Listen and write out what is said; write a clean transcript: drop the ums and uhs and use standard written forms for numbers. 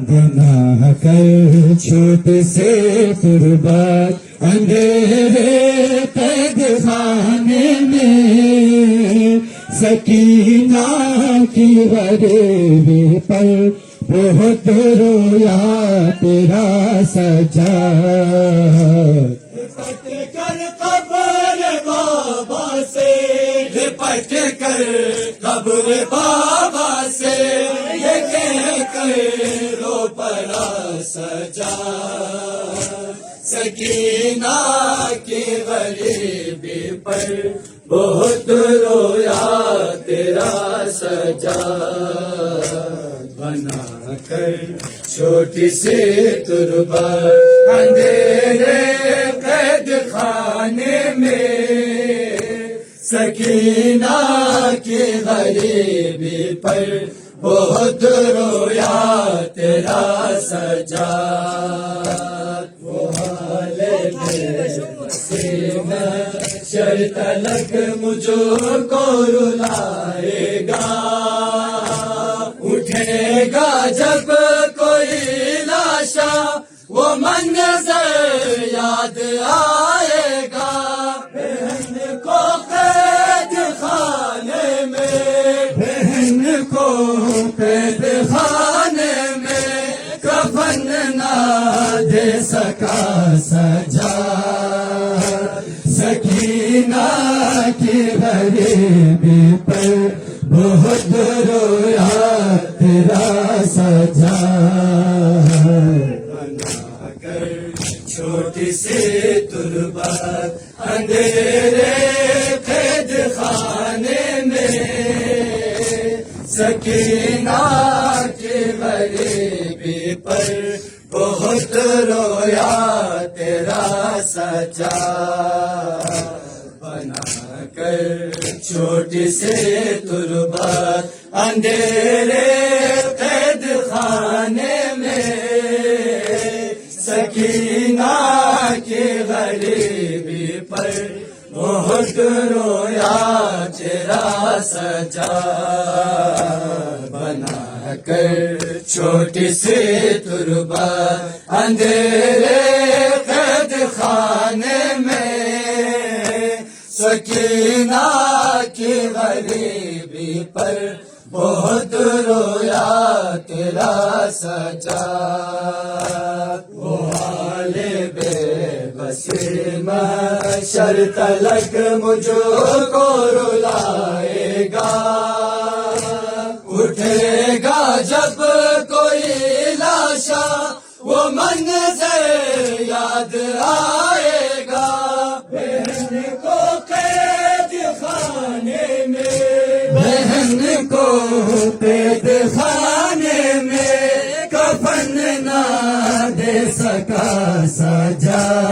بنا کر چھوٹ سے قربات اندھیرے قید خانے میں، سکینہ کی غریبی پر بہت رویا تیرا سجاد۔ لپٹ کر قبر بابا سے، لپٹ کر قبر بابا سے، یہ کہہ کر رو پڑا سجاد۔ سکینہ کی غریبی پر بہت رویا تیرا سجاد۔ بنا کر چھوٹی سی تربت اندھیرے قید خانے میں، سکینہ کی غریبی پر بہت رویا تیرا سجاد۔ وہ حال شر تلک مجھو کو رلائے گا، اٹھے گا جب کوئی لاشا وہ منظر یاد آئے گا۔ بہن کو قید خانے میں، بہن کو قید خانے میں، کفن نہ دے سکا سجاد۔ سکینہ کی غریبی پر بہت رویا تیرا سجاد۔ بنا کر چھوٹی سی تربت اندھیرے قید خانے میں، سکینہ کی غریبی پر بہت رویا تیرا سجاد۔ بنا کر چھوٹی سی تربت اندھیرے قید خانے میں، سکینہ کی غریبی پر بہت رویا تیرا سجاد۔ بنا کر چھوٹی سی تربت اندھیرے قید خانے میں، سکینہ کی غریبی پر بہت رویا تیرا سجاد۔ وہ حال بے بسی محشر تلک مجھو کو رلائے گا، اٹھے گا جب کوئی لاشا وہ منظر یاد آئے گا۔ بہن کو قید خانے میں، بہن کو قید خانے میں، کفن نہ دے سکا سجاد۔